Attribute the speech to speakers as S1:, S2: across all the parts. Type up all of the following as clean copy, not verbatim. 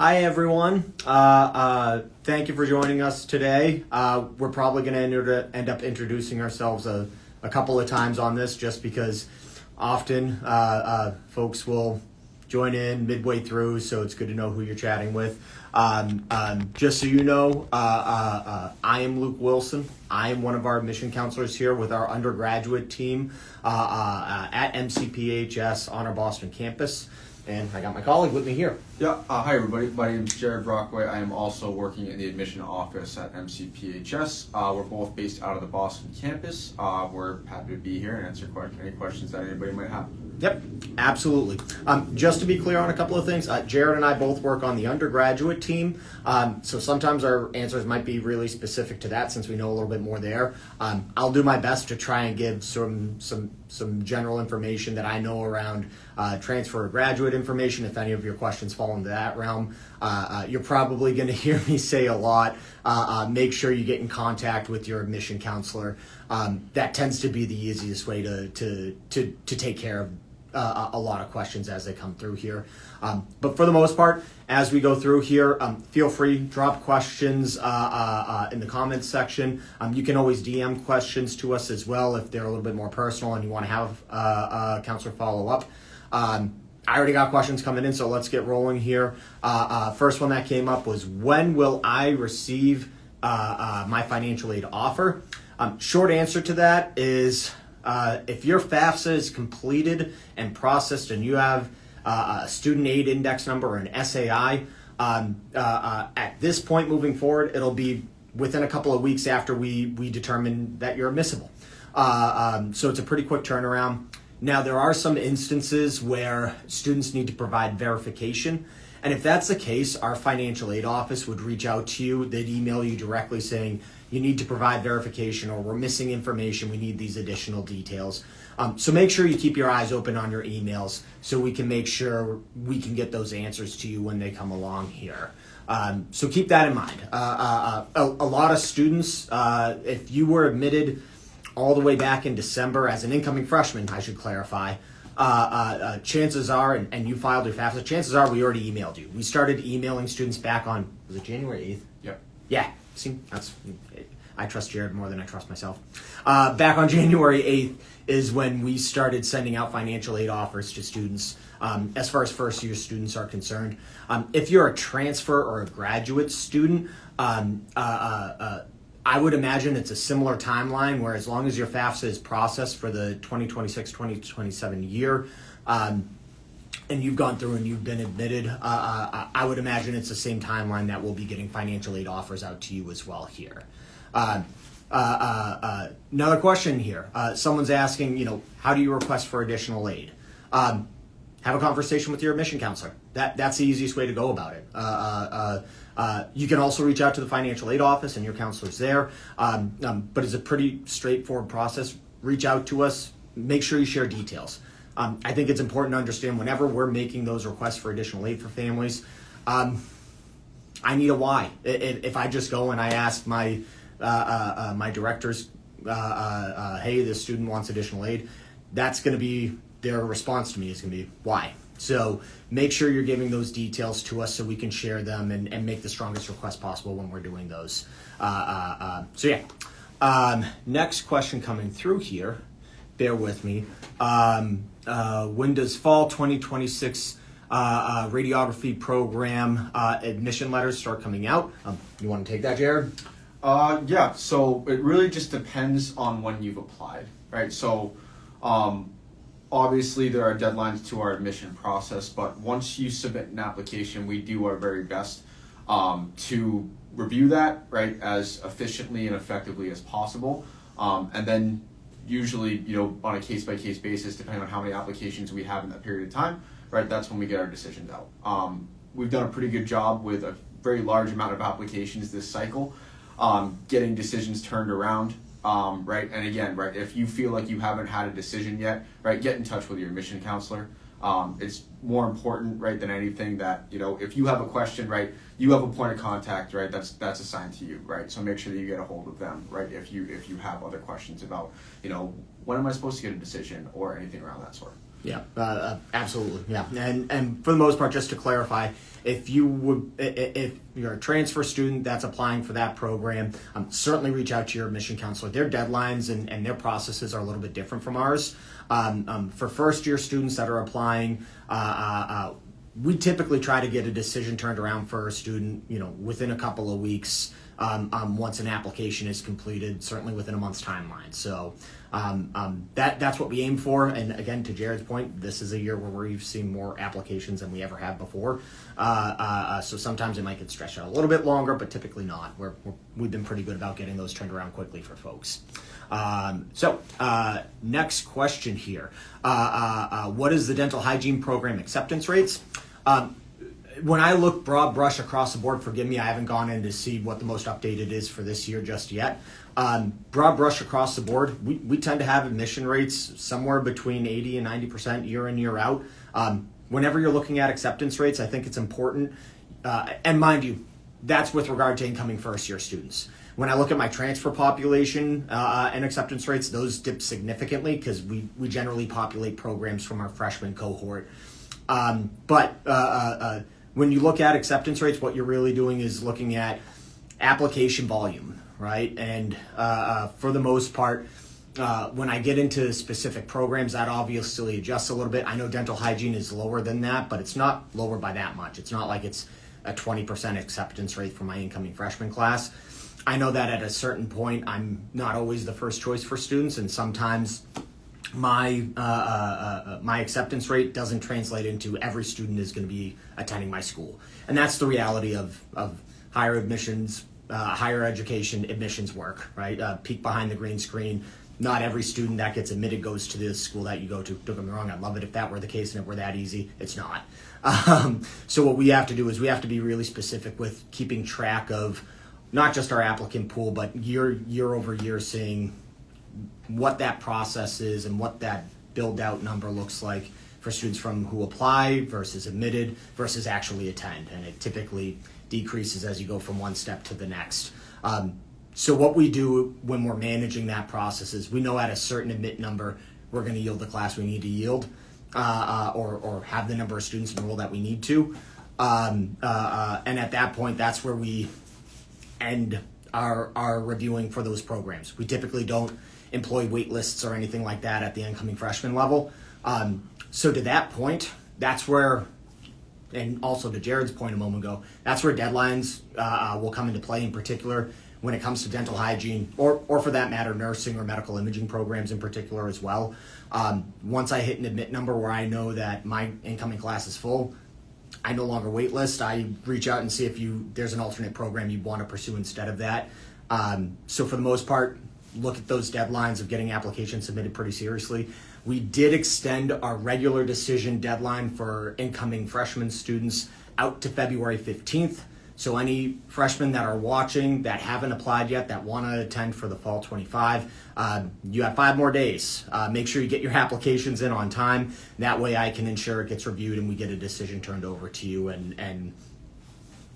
S1: Hi, everyone. Thank you for joining us today. We're probably going to end up introducing ourselves a couple of times on this just because often folks will join in midway through, so it's good to know who you're chatting with. Just so you know, I am Luke Wilson. I am one of our admission counselors here with our undergraduate team at MCPHS on our Boston campus. And I got my colleague with me here.
S2: Yeah, hi everybody. My name is Jared Brockway. I am also working in the admission office at MCPHS. We're both based out of the Boston campus. We're happy to be here and answer any questions that anybody might have.
S1: Yep, absolutely. Just to be clear on a couple of things, Jared and I both work on the undergraduate team, so sometimes our answers might be really specific to that since we know a little bit more there. I'll do my best to try and give some general information that I know around transfer or graduate information. If any of your questions fall into that realm, you're probably going to hear me say a lot. Make sure you get in contact with your admission counselor. That tends to be the easiest way to take care of a lot of questions as they come through here. But for the most part, as we go through here, feel free, drop questions in the comments section. You can always DM questions to us as well if they're a little bit more personal and you want to have a counselor follow up. I already got questions coming in, so let's get rolling here. First one that came up was, when will I receive my financial aid offer? Short answer to that is, if your FAFSA is completed and processed and you have a student aid index number or an SAI, at this point moving forward, it'll be within a couple of weeks after we determine that you're admissible. So it's a pretty quick turnaround. Now, there are some instances where students need to provide verification. And if that's the case, our financial aid office would reach out to you. They'd email you directly saying, you need to provide verification, or we're missing information. We need these additional details. So make sure you keep your eyes open on your emails so we can make sure we can get those answers to you when they come along here. So keep that in mind. A lot of students, if you were admitted all the way back in December as an incoming freshman, I should clarify, chances are, and you filed your FAFSA, chances are we already emailed you. We started emailing students back on, was it January 8th?
S2: Yep.
S1: Yeah. See, I trust Jared more than I trust myself. Back on January 8th is when we started sending out financial aid offers to students as far as first year students are concerned. If you're a transfer or a graduate student, I would imagine it's a similar timeline where as long as your FAFSA is processed for the 2026-2027 year, and you've gone through and you've been admitted, I would imagine it's the same timeline that we'll be getting financial aid offers out to you as well here. Another question here. Someone's asking, how do you request for additional aid? Have a conversation with your admission counselor. That's the easiest way to go about it. You can also reach out to the financial aid office and your counselor's there, but it's a pretty straightforward process. Reach out to us. Make sure you share details. I think it's important to understand whenever we're making those requests for additional aid for families, I need a why. If I just go and I ask my directors, hey, this student wants additional aid, that's going to be their response to me is going to be why. So make sure you're giving those details to us so we can share them and make the strongest request possible when we're doing those. Next question coming through here. Bear with me. When does fall 2026 radiography program admission letters start coming out? You want to take that, Jared?
S2: Yeah, so it really just depends on when you've applied, right? So obviously there are deadlines to our admission process, but once you submit an application, we do our very best to review that, right, as efficiently and effectively as possible. And then usually, on a case-by-case basis, depending on how many applications we have in that period of time, right, that's when we get our decisions out. We've done a pretty good job with a very large amount of applications this cycle, getting decisions turned around, right? And again, right, if you feel like you haven't had a decision yet, right, get in touch with your admission counselor. It's more important, right, than anything that, if you have a question, right, you have a point of contact, right, that's assigned to you, right? So make sure that you get a hold of them, right, if you have other questions about, when am I supposed to get a decision or anything around that sort.
S1: Yeah, absolutely. Yeah, and for the most part, just to clarify, if you're a transfer student that's applying for that program, certainly reach out to your admission counselor. Their deadlines and their processes are a little bit different from ours. For first year students that are applying, we typically try to get a decision turned around for a student, within a couple of weeks. Once an application is completed, certainly within a month's timeline. So that's what we aim for. And again, to Jared's point, this is a year where we've seen more applications than we ever have before. So sometimes it might get stretched out a little bit longer, but typically not. We've been pretty good about getting those turned around quickly for folks. Next question here. What is the dental hygiene program acceptance rates? When I look broad brush across the board, forgive me, I haven't gone in to see what the most updated is for this year just yet. Broad brush across the board, we tend to have admission rates somewhere between 80 and 90% year in, year out. Whenever you're looking at acceptance rates, I think it's important, and mind you, that's with regard to incoming first year students. When I look at my transfer population and acceptance rates, those dip significantly because we generally populate programs from our freshman cohort. When you look at acceptance rates, what you're really doing is looking at application volume, right? And for the most part, when I get into specific programs, that obviously adjusts a little bit. I know dental hygiene is lower than that, but it's not lower by that much. It's not like it's a 20% acceptance rate for my incoming freshman class. I know that at a certain point, I'm not always the first choice for students, and sometimes my acceptance rate doesn't translate into every student is going to be attending my school. And that's the reality of higher admissions, higher education admissions work, right? Peek behind the green screen. Not every student that gets admitted goes to the school that you go to. Don't get me wrong, I'd love it if that were the case and it were that easy. It's not. So what we have to do is we have to be really specific with keeping track of not just our applicant pool, but year over year seeing what that process is and what that build out number looks like for students from who apply versus admitted versus actually attend. And it typically decreases as you go from one step to the next. So what we do when we're managing that process is we know at a certain admit number, we're going to yield the class we need to yield or have the number of students enroll that we need to. And at that point, that's where we end our reviewing for those programs. We typically don't employ wait lists or anything like that at the incoming freshman level. So to that point, that's where, and also to Jared's point a moment ago, that's where deadlines will come into play, in particular when it comes to dental hygiene or for that matter, nursing or medical imaging programs in particular as well. Once I hit an admit number where I know that my incoming class is full, I no longer wait list. I reach out and see if there's an alternate program you'd want to pursue instead of that. So for the most part, look at those deadlines of getting applications submitted pretty seriously. We did extend our regular decision deadline for incoming freshman students out to February 15th. So any freshmen that are watching that haven't applied yet, that want to attend for the fall 25, you have 5 more days. Make sure you get your applications in on time. That way I can ensure it gets reviewed and we get a decision turned over to you, and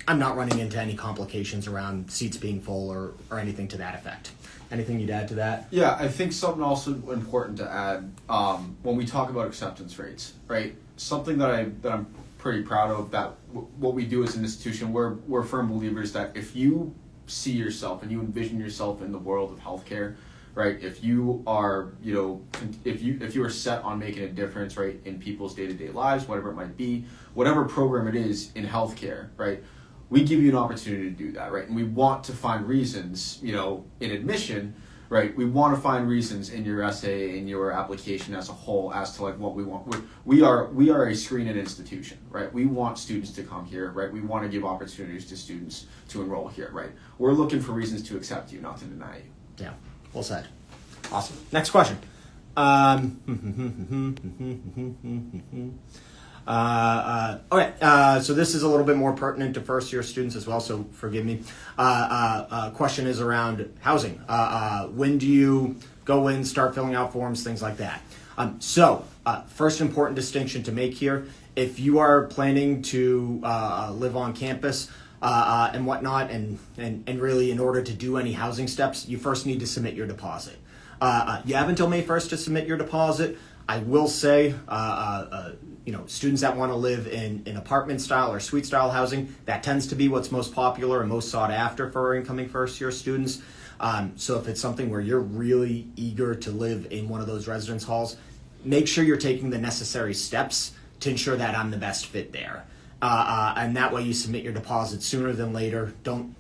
S1: I'm not running into any complications around seats being full or anything to that effect. Anything you'd add to that?
S2: Yeah, I think something also important to add when we talk about acceptance rates, right? Something that I'm pretty proud of, that what we do as an institution, we're firm believers that if you see yourself and you envision yourself in the world of healthcare, right? If you are, if you are set on making a difference, right, in people's day-to-day lives, whatever it might be, whatever program it is in healthcare, right? We give you an opportunity to do that, right? And we want to find reasons, in admission, right? We want to find reasons in your essay, in your application as a whole, as to like what we want. We are a screening institution, right? We want students to come here, right? We want to give opportunities to students to enroll here, right? We're looking for reasons to accept you, not to deny you.
S1: Yeah, well said. Awesome. Next question. Okay, so this is a little bit more pertinent to first year students as well, so forgive me. Question is around housing. When do you go in, start filling out forms, things like that? First important distinction to make here, if you are planning to live on campus and whatnot, and really in order to do any housing steps, you first need to submit your deposit. You have until May 1st to submit your deposit. I will say, students that want to live in apartment style or suite style housing, that tends to be what's most popular and most sought after for our incoming first year students. So if it's something where you're really eager to live in one of those residence halls, make sure you're taking the necessary steps to ensure that I'm the best fit there. And that way you submit your deposit sooner than later. Don't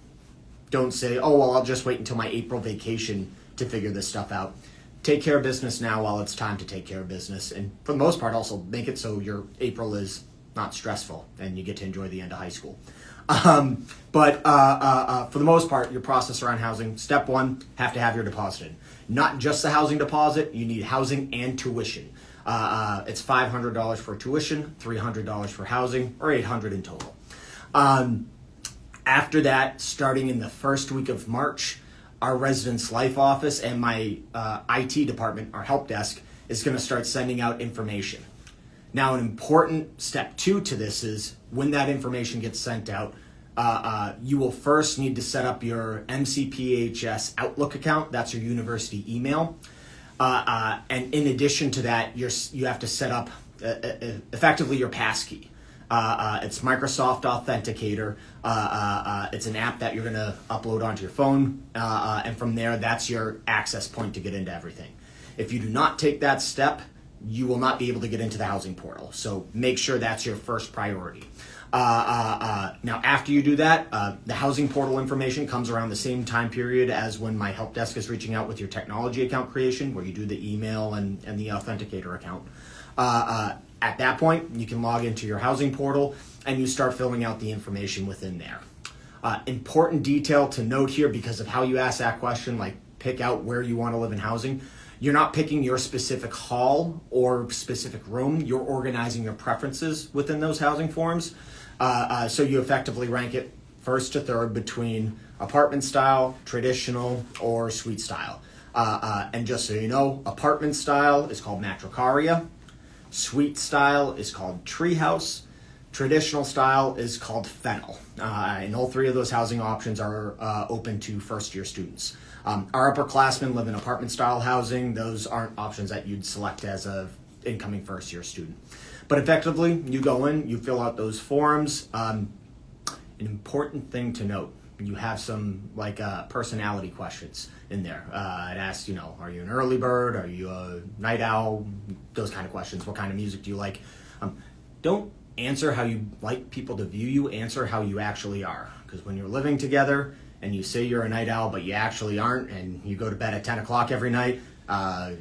S1: say, oh, well, I'll just wait until my April vacation to figure this stuff out. Take care of business now while it's time to take care of business. And for the most part, also make it so your April is not stressful and you get to enjoy the end of high school. But for the most part, your process around housing, step one, have to have your deposit in. Not just the housing deposit, you need housing and tuition. It's $500 for tuition, $300 for housing, or $800 in total. After that, starting in the first week of March, our residence life office and my IT department, our help desk, is going to start sending out information. Now, an important step two to this is when that information gets sent out, you will first need to set up your MCPHS Outlook account. That's your university email. And in addition to that, you have to set up effectively your passkey. It's Microsoft Authenticator. It's an app that you're going to upload onto your phone. And from there, that's your access point to get into everything. If you do not take that step, you will not be able to get into the housing portal. So make sure that's your first priority. Now, after you do that, the housing portal information comes around the same time period as when my help desk is reaching out with your technology account creation, where you do the email and the authenticator account. At that point, you can log into your housing portal and you start filling out the information within there. Important detail to note here because of how you ask that question, like pick out where you want to live in housing. You're not picking your specific hall or specific room. You're organizing your preferences within those housing forms. So you effectively rank it first to third between apartment style, traditional, or suite style. And just so you know, apartment style is called Matricaria. Suite style is called Treehouse. Traditional style is called Fennel. And all three of those housing options are open to first-year students. Our upperclassmen live in apartment-style housing. Those aren't options that you'd select as an incoming first-year student. But effectively, you go in, you fill out those forms. An important thing to note, you have some personality questions in there. It asks, are you an early bird? Are you a night owl? Those kind of questions. What kind of music do you like? Don't answer how you like people to view you. Answer how you actually are. Because when you're living together and you say you're a night owl, but you actually aren't, and you go to bed at 10 o'clock every night,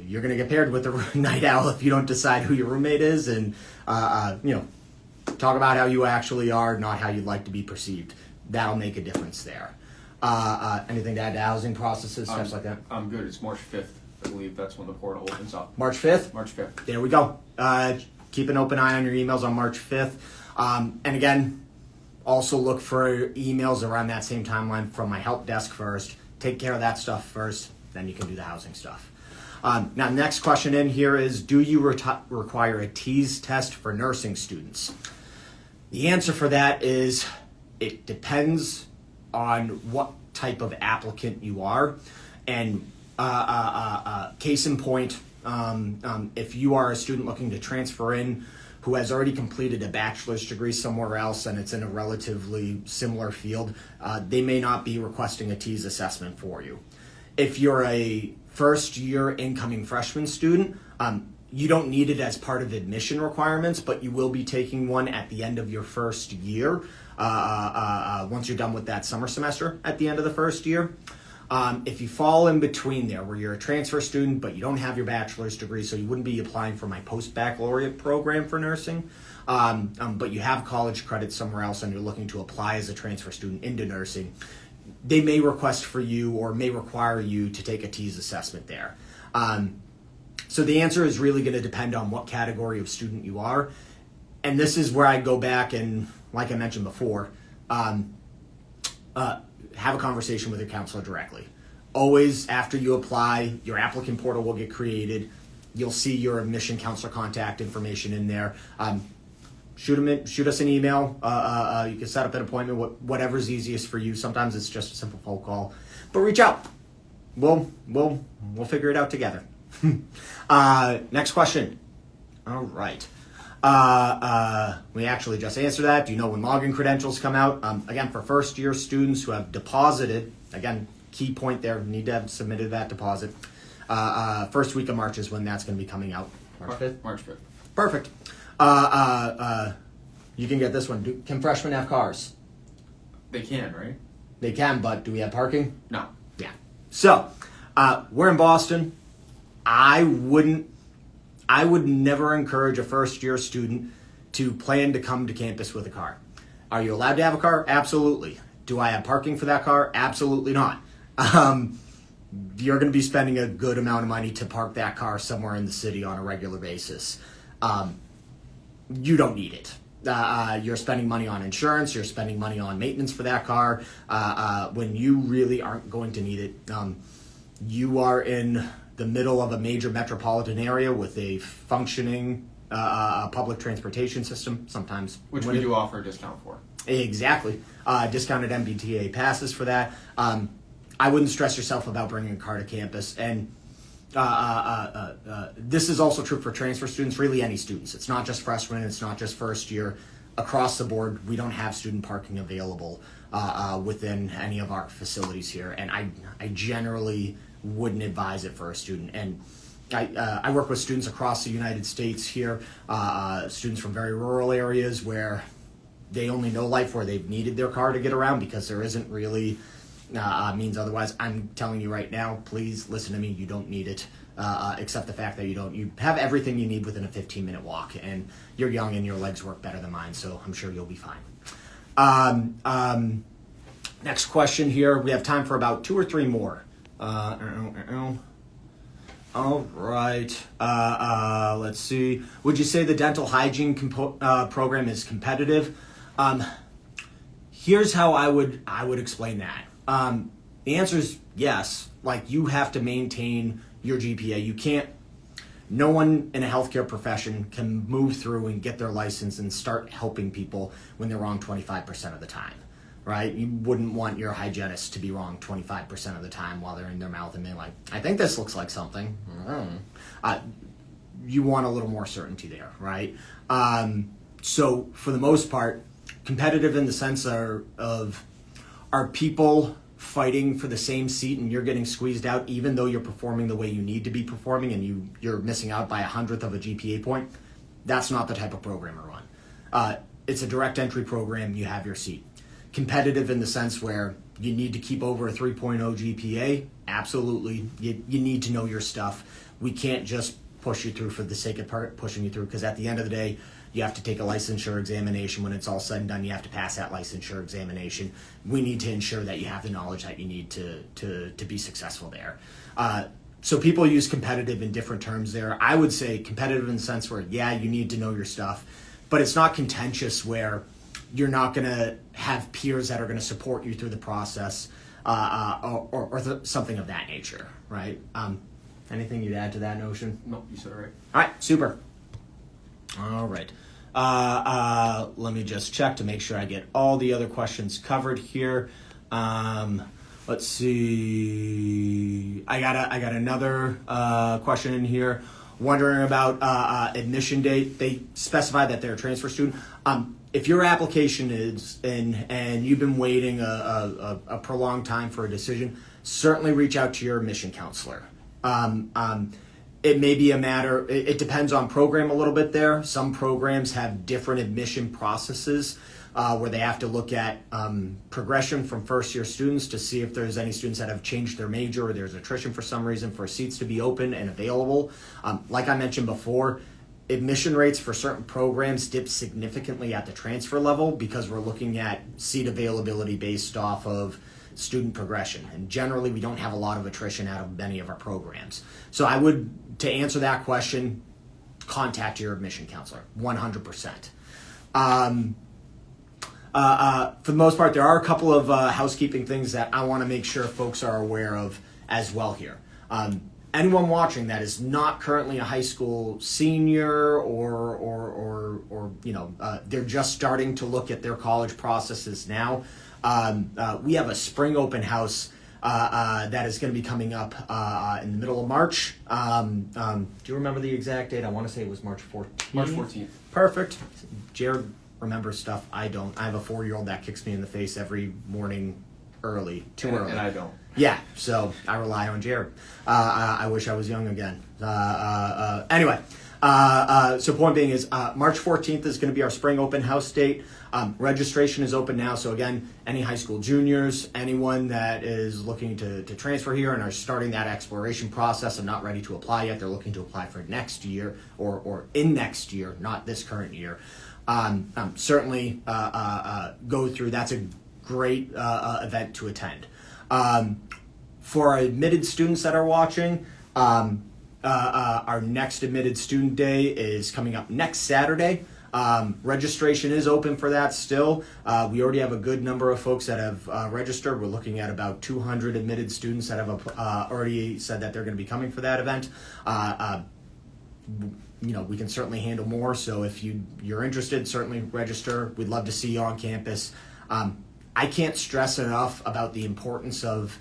S1: you're going to get paired with a night owl if you don't decide who your roommate is, and talk about how you actually are, not how you'd like to be perceived. That'll make a difference there. Anything to add to housing processes, steps like that?
S2: I'm good. It's March 5th. I believe that's when the portal opens up.
S1: March 5th?
S2: March 5th.
S1: There we go. Keep an open eye on your emails on March 5th. And again, also look for emails around that same timeline from my help desk first. Take care of that stuff first, then you can do the housing stuff. Now, next question in here is, do you require a TEAS test for nursing students? The answer for that is, it depends on what type of applicant you are. And case in point, if you are a student looking to transfer in who has already completed a bachelor's degree somewhere else and it's in a relatively similar field, they may not be requesting a TEAS assessment for you. If you're a first-year incoming freshman student, you don't need it as part of admission requirements, but you will be taking one at the end of your first year, once you're done with that summer semester at the end of the first year. If you fall in between there, where you're a transfer student, but you don't have your bachelor's degree, so you wouldn't be applying for my post-baccalaureate program for nursing, but you have college credit somewhere else and you're looking to apply as a transfer student into nursing, they may request for you or may require you to take a TEAS assessment there. So the answer is really going to depend on what category of student you are. And this is where I go back and, like I mentioned before, have a conversation with your counselor directly. Always, after you apply, your applicant portal will get created. You'll see your admission counselor contact information in there. Shoot us an email. You can set up an appointment, whatever's easiest for you. Sometimes it's just a simple phone call, but reach out. We'll figure it out together. Next question. All right. We actually just answered that. Do you know when login credentials come out? Again, for first year students who have deposited, again, key point there, need to have submitted that deposit. First week of March is when that's going to be coming out. March 5th?
S2: March 5th.
S1: Perfect. You can get this one. Can freshmen have cars?
S2: They can, right?
S1: They can, but do we have parking?
S2: No.
S1: Yeah. So, we're in Boston. I would never encourage a first year student to plan to come to campus with a car. Are you allowed to have a car? Absolutely. Do I have parking for that car? Absolutely not. You're going to be spending a good amount of money to park that car somewhere in the city on a regular basis. You don't need it. You're spending money on insurance, you're spending money on maintenance for that car, when you really aren't going to need it. You are in the middle of a major metropolitan area with a functioning public transportation system, sometimes.
S2: Which we do offer a discount for.
S1: Exactly. Discounted MBTA passes for that. I wouldn't stress yourself about bringing a car to campus. And this is also true for transfer students, really any students. It's not just freshmen, it's not just first year. Across the board, we don't have student parking available within any of our facilities here. And I generally wouldn't advise it for a student. And I work with students across the United States here, students from very rural areas where they only know life where they've needed their car to get around because there isn't really means otherwise. I'm telling you right now, please listen to me. You don't need it, except the fact that you have everything you need within a 15-minute walk, and you're young and your legs work better than mine, so I'm sure you'll be fine. Next question here. We have time for about 2 or 3 more. All right. Let's see. Would you say the dental hygiene program is competitive? Here's how I would explain that. The answer is yes. Like, you have to maintain your GPA. You can't. No one in a healthcare profession can move through and get their license and start helping people when they're wrong 25% of the time. Right? You wouldn't want your hygienist to be wrong 25% of the time while they're in their mouth and they're like, I think this looks like something. You want a little more certainty there, right? So for the most part, competitive in the sense of are people fighting for the same seat and you're getting squeezed out even though you're performing the way you need to be performing and you're missing out by 100th of a GPA point? That's not the type of program we're on. It's a direct entry program. You have your seat. Competitive in the sense where you need to keep over a 3.0 GPA? Absolutely. You need to know your stuff. We can't just push you through for the sake of pushing you through, because at the end of the day, you have to take a licensure examination. When it's all said and done, you have to pass that licensure examination. We need to ensure that you have the knowledge that you need to be successful there. So people use competitive in different terms there. I would say competitive in the sense where, yeah, you need to know your stuff, but it's not contentious where you're not going to have peers that are going to support you through the process or something of that nature, right? Anything you'd add to that notion?
S2: Nope, you said it right.
S1: All right, super. All right. Let me just check to make sure I get all the other questions covered here. Let's see. I got another question in here. Wondering about admission date. They specify that they're a transfer student. If your application is in and you've been waiting a prolonged time for a decision, certainly reach out to your admission counselor. It may be a matter, it depends on program a little bit there. Some programs have different admission processes where they have to look at progression from first year students to see if there's any students that have changed their major or there's attrition for some reason for seats to be open and available. Like I mentioned before, admission rates for certain programs dip significantly at the transfer level because we're looking at seat availability based off of student progression. And generally, we don't have a lot of attrition out of many of our programs. So I would, to answer that question, contact your admission counselor, 100%. For the most part, there are a couple of housekeeping things that I want to make sure folks are aware of as well here. Anyone watching that is not currently a high school senior or they're just starting to look at their college processes now. We have a spring open house that is going to be coming up in the middle of March. Do you remember the exact date? I want to say it was March 14th.
S2: March 14th.
S1: Perfect. Jared remembers stuff I don't. I have a 4-year-old that kicks me in the face every morning early, too early.
S2: And I don't.
S1: Yeah, so I rely on Jared. I wish I was young again. Anyway, so point being is March 14th is going to be our spring open house date. Registration is open now, so again, any high school juniors, anyone that is looking to transfer here and are starting that exploration process and not ready to apply yet, they're looking to apply for next year or in next year, not this current year. Certainly go through. That's a great event to attend. For our admitted students that are watching, our next admitted student day is coming up next Saturday. Registration is open for that still. We already have a good number of folks that have registered. We're looking at about 200 admitted students that have already said that they're going to be coming for that event. We can certainly handle more. So if you're interested, certainly register. We'd love to see you on campus. I can't stress enough about the importance of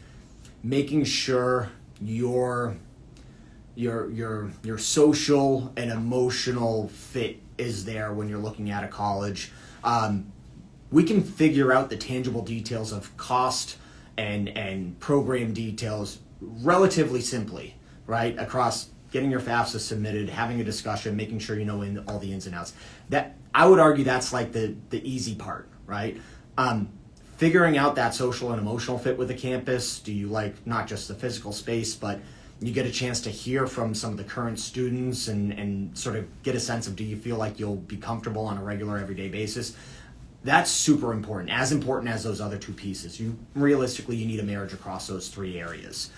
S1: making sure your social and emotional fit is there when you're looking at a college. We can figure out the tangible details of cost and program details relatively simply, right? Across getting your FAFSA submitted, having a discussion, making sure you know all the ins and outs. That I would argue that's like the easy part, right? Figuring out that social and emotional fit with the campus. Do you like not just the physical space, but you get a chance to hear from some of the current students and sort of get a sense of, do you feel like you'll be comfortable on a regular everyday basis? That's super important as those other two pieces. Realistically, you need a marriage across those three areas.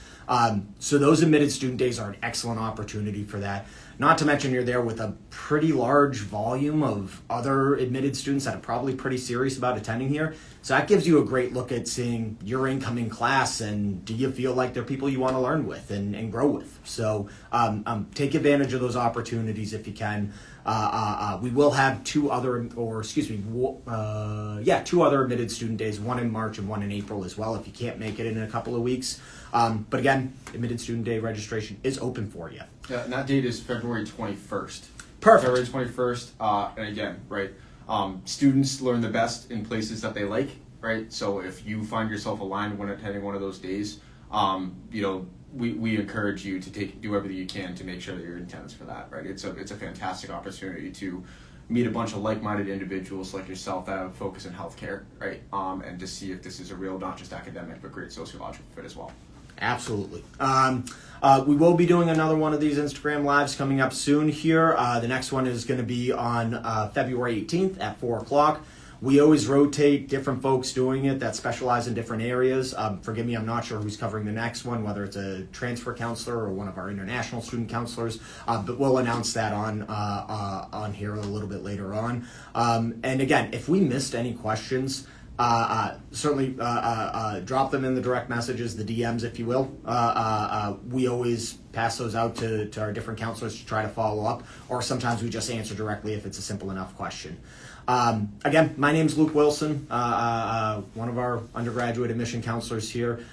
S1: So those admitted student days are an excellent opportunity for that. Not to mention you're there with a pretty large volume of other admitted students that are probably pretty serious about attending here. So that gives you a great look at seeing your incoming class and do you feel like they're people you want to learn with and grow with. So take advantage of those opportunities if you can. We will have two other admitted student days, one in March and one in April as well, if you can't make it in a couple of weeks. But again, admitted student day registration is open for you.
S2: Yeah, and that date is February 21st.
S1: Perfect.
S2: February 21st, and again, right, students learn the best in places that they like, right? So if you find yourself aligned when attending one of those days, we encourage you to do everything you can to make sure that you're in attendance for that, right? It's a fantastic opportunity to meet a bunch of like-minded individuals like yourself that have a focus in healthcare, right? And to see if this is a real, not just academic, but great sociological fit as well.
S1: Absolutely. We will be doing another one of these Instagram Lives coming up soon here. The next one is going to be on February 18th at 4 o'clock. We always rotate different folks doing it that specialize in different areas. Forgive me, I'm not sure who's covering the next one, whether it's a transfer counselor or one of our international student counselors, but we'll announce that on here a little bit later on. And again, if we missed any questions, certainly drop them in the direct messages, the DMs, if you will. We always pass those out to our different counselors to try to follow up, or sometimes we just answer directly if it's a simple enough question. Again, my name's Luke Wilson, one of our undergraduate admission counselors here.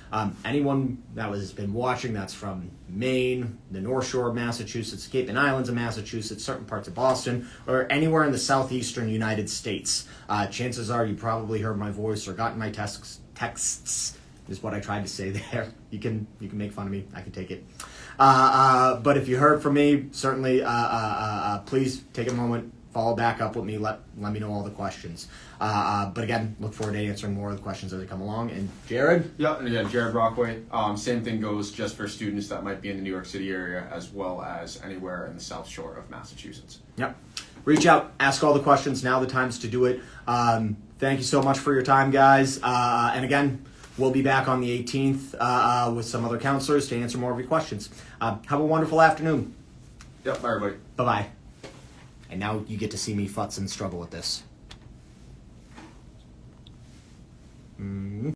S1: Anyone that has been watching that's from Maine, the North Shore of Massachusetts, Cape and Islands of Massachusetts, certain parts of Boston, or anywhere in the southeastern United States, chances are you probably heard my voice or gotten my texts is what I tried to say there. You can make fun of me. I can take it. But if you heard from me, certainly please take a moment, follow back up with me, let me know all the questions. But again, look forward to answering more of the questions as they come along. And Jared?
S2: Yeah, and again, Jared Brockway. Same thing goes just for students that might be in the New York City area as well as anywhere in the South Shore of Massachusetts.
S1: Yep. Reach out, ask all the questions. Now the time's to do it. Thank you so much for your time, guys. And again, we'll be back on the 18th with some other counselors to answer more of your questions. Have a wonderful afternoon.
S2: Yep, bye everybody.
S1: Bye-bye. And now you get to see me futz and struggle with this.